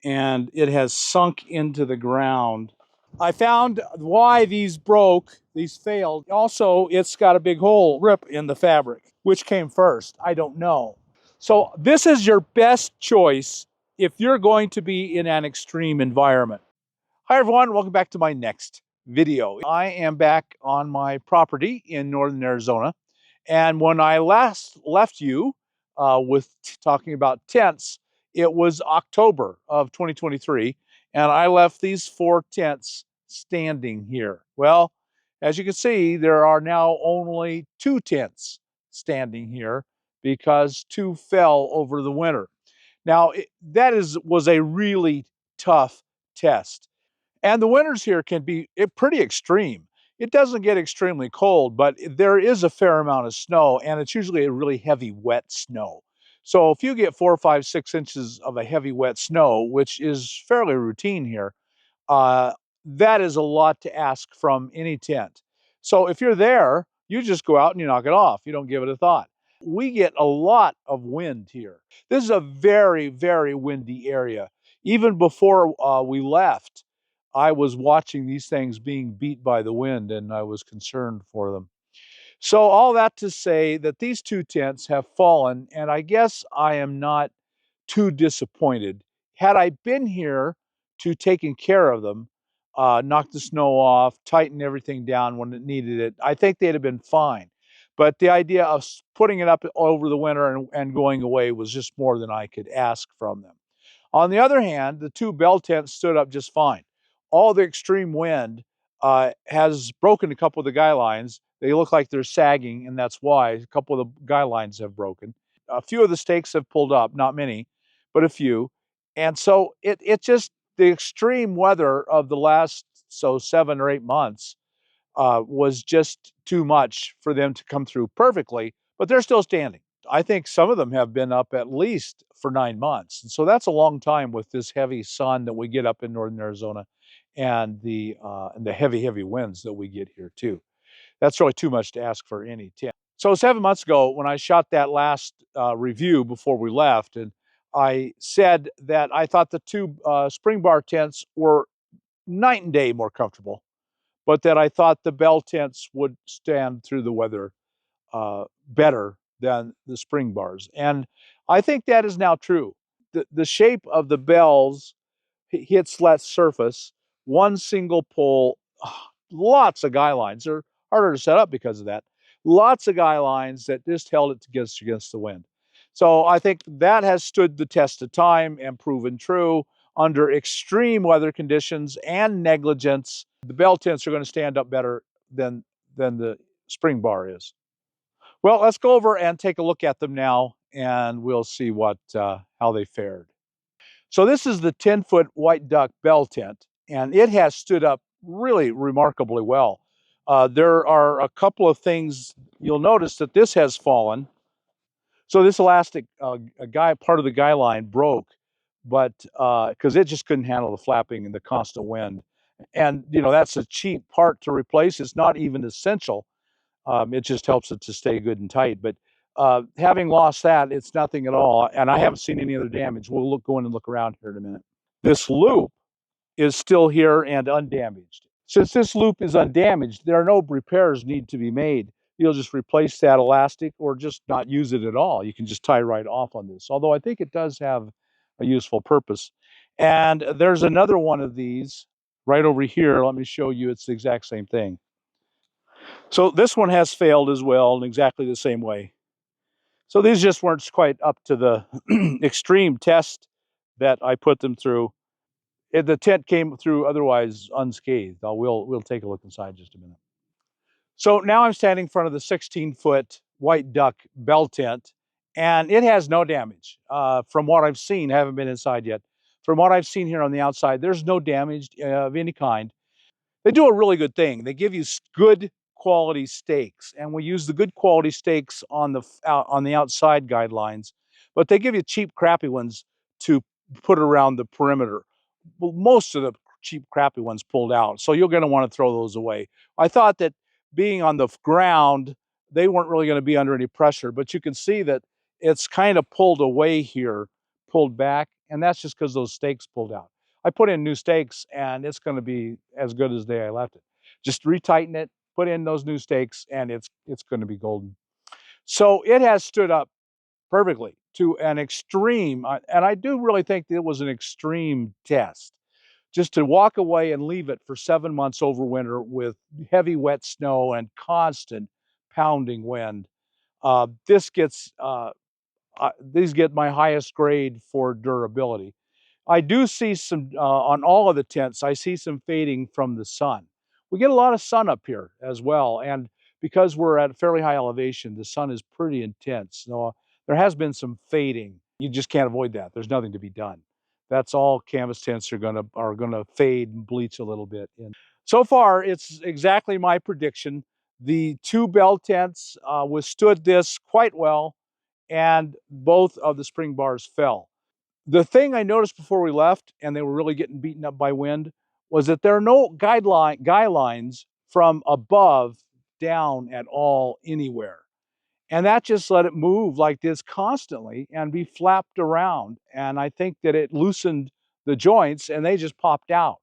and it has sunk into the ground. I found why these broke, these failed. Also, it's got a big hole, rip in the fabric. Which came first? I don't know. So this is your best choice if you're going to be in an extreme environment. Hi everyone, welcome back to my next video. I am back on my property in northern Arizona. And when I last left you with talking about tents, it was October of 2023, and I left these 4 tents standing here. Well, as you can see, there are now only 2 tents standing here because 2 fell over the winter. Now, was a really tough test. And the winters here can be pretty extreme. It doesn't get extremely cold, but there is a fair amount of snow, and it's usually a really heavy, wet snow. So if you get 4, 5, 6 inches of a heavy, wet snow, which is fairly routine here, uh, that is a lot to ask from any tent. So if you're there, you just go out and you knock it off. You don't give it a thought. We get a lot of wind here. This is a very, very windy area. Even before we left, I was watching these things being beat by the wind, and I was concerned for them. So all that to say that these 2 tents have fallen, and I guess I am not too disappointed. Had I been here to taking care of them, knock the snow off, tighten everything down when it needed it, I think they'd have been fine. But the idea of putting it up over the winter and going away was just more than I could ask from them. On the other hand, the 2 bell tents stood up just fine. All the extreme wind has broken a couple of the guy lines. They look like they're sagging, and that's why a couple of the guy lines have broken. A few of the stakes have pulled up, not many, but a few. And so it just, the extreme weather of the last 7 or 8 months was just too much for them to come through perfectly, but they're still standing. I think some of them have been up at least for 9 months. And so that's a long time with this heavy sun that we get up in northern Arizona and the heavy, heavy winds that we get here too. That's really too much to ask for any tent. So 7 months ago, when I shot that last review before we left, and I said that I thought the 2 Springbar tents were night and day more comfortable, but that I thought the bell tents would stand through the weather better than the Springbars. And I think that is now true. The shape of the bells hits less surface, one single pull, lots of guy lines. They're harder to set up because of that. Lots of guy lines that just held it against the wind. So I think that has stood the test of time and proven true under extreme weather conditions and negligence. The bell tents are going to stand up better than the Springbar is. Well, let's go over and take a look at them now, and we'll see how they fared. So this is the 10-foot Whiteduck bell tent, and it has stood up really remarkably well. There are a couple of things you'll notice that this has fallen. So this elastic, part of the guy line broke, but because it just couldn't handle the flapping and the constant wind. And that's a cheap part to replace. It's not even essential. It just helps it to stay good and tight. But having lost that, it's nothing at all. And I haven't seen any other damage. We'll go in and look around here in a minute. This loop is still here and undamaged. Since this loop is undamaged, there are no repairs need to be made. You'll just replace that elastic or just not use it at all. You can just tie right off on this, although I think it does have a useful purpose. And there's another one of these right over here. Let me show you. It's the exact same thing. So this one has failed as well in exactly the same way. So these just weren't quite up to the extreme test that I put them through. The tent came through otherwise unscathed. We'll take a look inside just a minute. So now I'm standing in front of the 16-foot Whiteduck bell tent, and it has no damage. From what I've seen, I haven't been inside yet. From what I've seen here on the outside, there's no damage of any kind. They do a really good thing. They give you good quality stakes, and we use the good quality stakes on the outside guidelines, but they give you cheap, crappy ones to put around the perimeter. Well, most of the cheap, crappy ones pulled out, so you're going to want to throw those away. I thought that being on the ground, they weren't really going to be under any pressure, but you can see that it's kind of pulled away here pulled back, and that's just because those stakes pulled out. I put in new stakes, and it's going to be as good as the day I left it. Just retighten it, put in those new stakes, and it's going to be golden. So it has stood up perfectly to an extreme, and I do really think it was an extreme test. Just to walk away and leave it for 7 months over winter with heavy wet snow and constant pounding wind. This gets these get my highest grade for durability. I do see some, on all of the tents, I see some fading from the sun. We get a lot of sun up here as well, and because we're at fairly high elevation, the sun is pretty intense. So there has been some fading. You just can't avoid that. There's nothing to be done. That's all canvas tents are gonna fade and bleach a little bit. And so far, it's exactly my prediction. The two bell tents withstood this quite well, and both of the spring bars fell. The thing I noticed before we left, and they were really getting beaten up by wind, was that there are no guy lines from above down at all anywhere. And that just let it move like this constantly and be flapped around. And I think that it loosened the joints and they just popped out.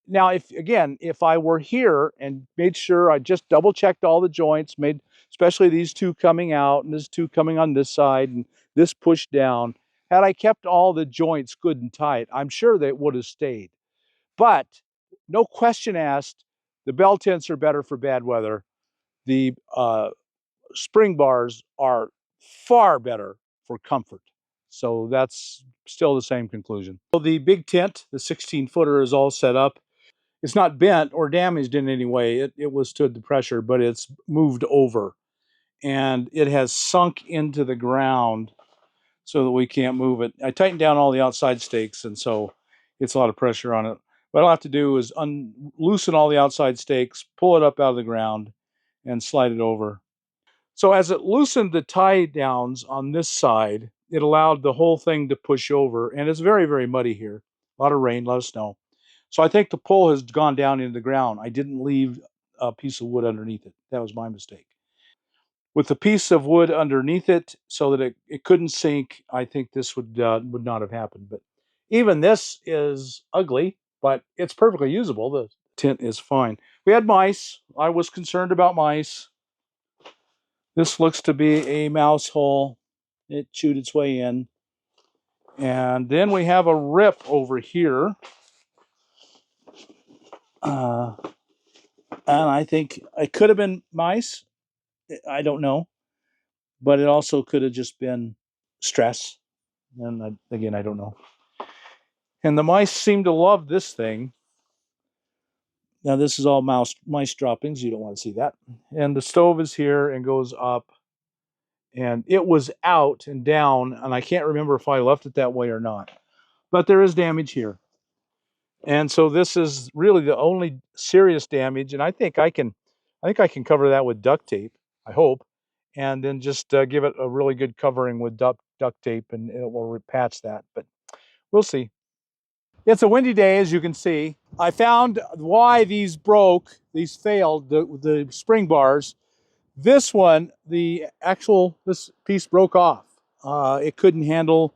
Now, if I were here and made sure I just double checked all the joints, made especially these two coming out and this two coming on this side and this pushed down, had I kept all the joints good and tight, I'm sure they would have stayed. But no question asked, the bell tents are better for bad weather. The spring bars are far better for comfort. So that's still the same conclusion. So the big tent, the 16-footer, is all set up. It's not bent or damaged in any way. It withstood the pressure, but it's moved over. And it has sunk into the ground so that we can't move it. I tightened down all the outside stakes, and so it's a lot of pressure on it. What I'll have to do is loosen all the outside stakes, pull it up out of the ground, and slide it over. So as it loosened the tie downs on this side, it allowed the whole thing to push over. And it's very, very muddy here. A lot of rain, a lot of snow. So I think the pole has gone down into the ground. I didn't leave a piece of wood underneath it. That was my mistake. With the piece of wood underneath it so that it couldn't sink, I think this would not have happened. But even this is ugly, but it's perfectly usable. The tent is fine. We had mice. I was concerned about mice. This looks to be a mouse hole. It chewed its way in. And then we have a rip over here. And I think it could have been mice. I don't know. But it also could have just been stress. And again, I don't know. And the mice seem to love this thing. Now, this is all mice droppings. You don't want to see that. And the stove is here and goes up. And it was out and down. And I can't remember if I left it that way or not. But there is damage here. And so this is really the only serious damage. And I think I can cover that with duct tape, I hope. And then just give it a really good covering with duct tape, and it will patch that. But we'll see. It's a windy day, as you can see. I found why these failed, the spring bars. This one, this piece broke off. It couldn't handle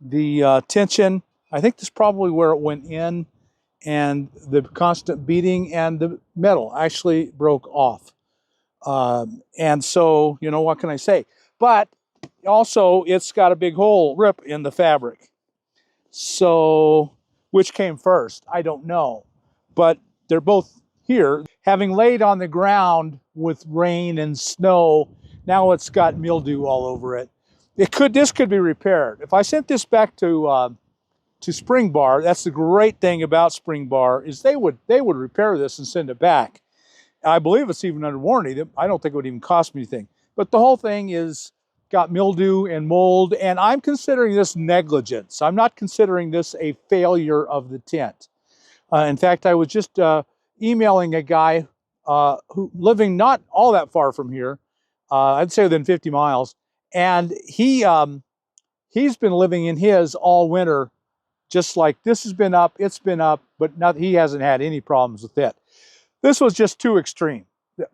the tension. I think this is probably where it went in, and the constant beating, and the metal actually broke off. And so, what can I say? But also, it's got a big rip in the fabric. So, which came first? I don't know. But they're both here. Having laid on the ground with rain and snow, now it's got mildew all over it. This could be repaired. If I sent this back to Springbar, that's the great thing about Springbar, is they would repair this and send it back. I believe it's even under warranty. I don't think it would even cost me anything. But the whole thing is got mildew and mold, and I'm considering this negligence. I'm not considering this a failure of the tent. In fact, I was just emailing a guy who living not all that far from here, I'd say within 50 miles, and he's been living in his all winter, just like this has been up, it's been up, but he hasn't had any problems with it. This was just too extreme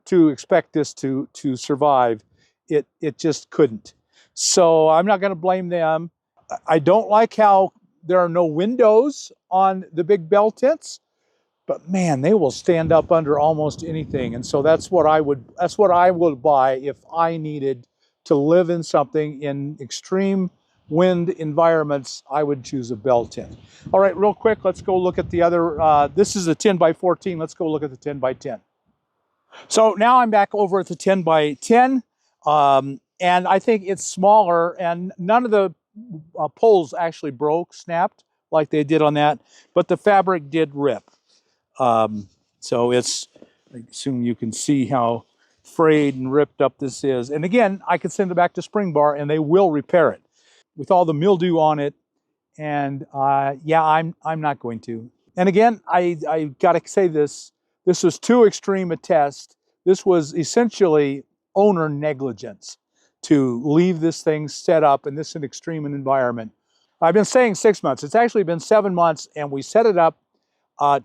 to expect this to survive. It just couldn't. So I'm not going to blame them. I don't like how there are no windows on the big bell tents, but man, they will stand up under almost anything. And so that's what I would buy if I needed to live in something in extreme wind environments. I would choose a bell tent. All right, real quick, let's go look at the other. This is a 10 by 14. Let's go look at the 10 by 10. So now I'm back over at the 10 by 10. And I think it's smaller, and none of the poles actually snapped like they did on that, but the fabric did rip. So it's, I assume you can see how frayed and ripped up this is. And again, I could send it back to Springbar and they will repair it with all the mildew on it. And yeah, I'm not going to. And again, I got to say this was too extreme a test. This was essentially owner negligence to leave this thing set up in this extreme environment. I've been saying 6 months. It's actually been 7 months, and we set it up a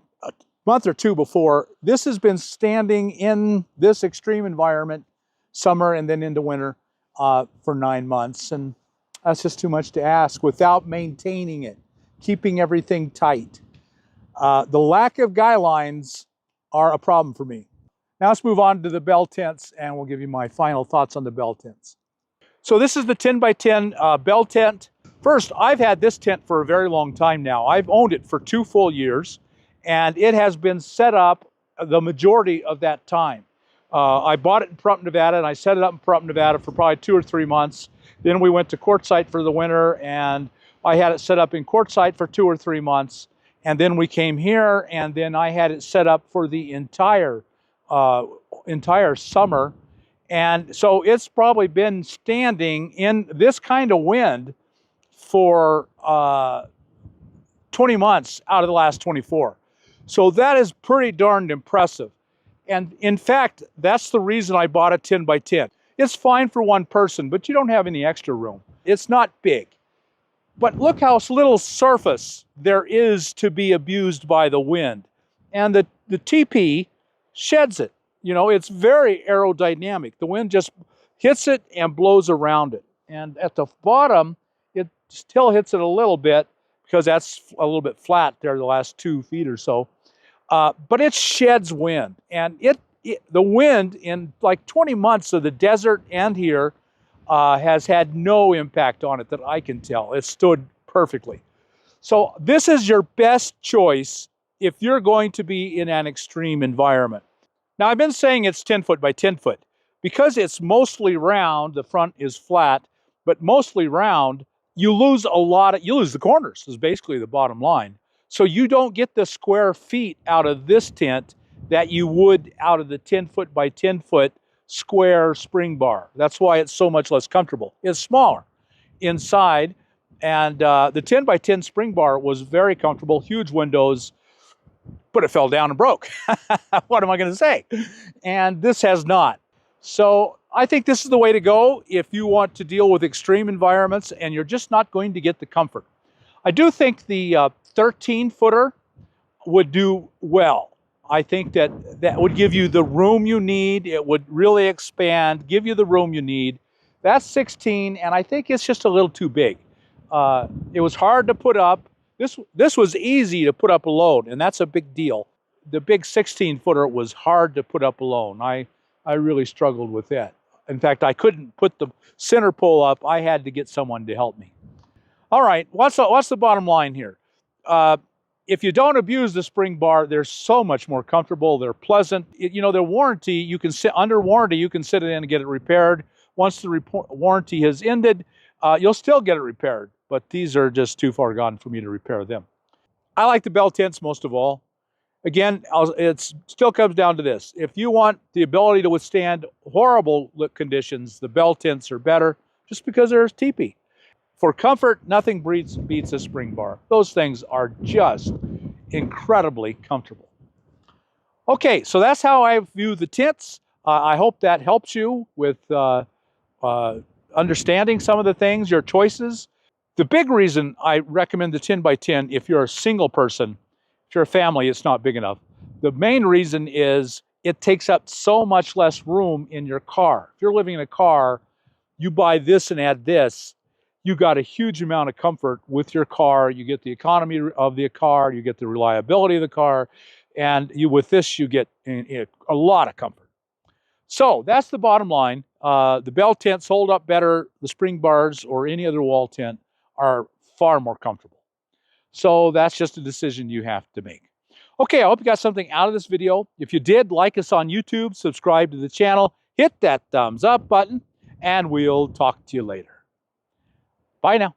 month or two before. This has been standing in this extreme environment, summer and then into winter, for 9 months. And that's just too much to ask without maintaining it, keeping everything tight. The lack of guy lines are a problem for me. Now let's move on to the bell tents, and we'll give you my final thoughts on the bell tents. So this is the 10 by 10 bell tent. First, I've had this tent for a very long time now. I've owned it for 2 full years, and it has been set up the majority of that time. I bought it in Pahrump, Nevada, and I set it up in Pahrump, Nevada for probably 2 or 3 months. Then we went to Quartzsite for the winter, and I had it set up in Quartzsite for 2 or 3 months. And then we came here, and then I had it set up for the entire summer. And so it's probably been standing in this kind of wind for 20 months out of the last 24. So that is pretty darned impressive. And in fact, that's the reason I bought a 10 by 10. It's fine for one person, but you don't have any extra room. It's not big. But look how little surface there is to be abused by the wind. And the teepee sheds it. You know, it's very aerodynamic. The wind just hits it and blows around it. And at the bottom, it still hits it a little bit because that's a little bit flat there the last 2 feet or so. But it sheds wind. And the wind in like 20 months of the desert and here has had no impact on it that I can tell. It stood perfectly. So this is your best choice if you're going to be in an extreme environment. Now, I've been saying it's 10 foot by 10 foot. Because it's mostly round, the front is flat, but mostly round, you lose the corners is basically the bottom line. So you don't get the square feet out of this tent that you would out of the 10 foot by 10 foot square Springbar. That's why it's so much less comfortable. It's smaller inside, and the 10 by 10 Springbar was very comfortable, huge windows, but it fell down and broke. What am I going to say? And this has not. So I think this is the way to go if you want to deal with extreme environments and you're just not going to get the comfort. I do think the 13-footer would do well. I think that would give you the room you need. It would really expand, give you the room you need. That's 16, and I think it's just a little too big. It was hard to put up. This was easy to put up alone, and that's a big deal. The big 16-footer was hard to put up alone. I really struggled with that. In fact, I couldn't put the center pole up. I had to get someone to help me. All right, what's the bottom line here? If you don't abuse the Springbar, they're so much more comfortable. They're pleasant. Their warranty, you can sit under warranty. You can sit it in and get it repaired. Once the warranty has ended, you'll still get it repaired. But these are just too far gone for me to repair them. I like the bell tents most of all. Again, it still comes down to this. If you want the ability to withstand horrible conditions, the bell tents are better just because there's teepee. For comfort, nothing beats a Springbar. Those things are just incredibly comfortable. Okay, so that's how I view the tents. I hope that helps you with understanding some of the things, your choices. The big reason I recommend the 10 by 10, if you're a single person, if you're a family, it's not big enough. The main reason is it takes up so much less room in your car. If you're living in a car, you buy this and add this, you got a huge amount of comfort with your car. You get the economy of the car, you get the reliability of the car, and with this you get a lot of comfort. So that's the bottom line. The Bell tents hold up better. The Springbars or any other wall tent are far more comfortable. So that's just a decision you have to make. Okay, I hope you got something out of this video. If you did, like us on YouTube, subscribe to the channel, hit that thumbs up button, and we'll talk to you later. Bye now.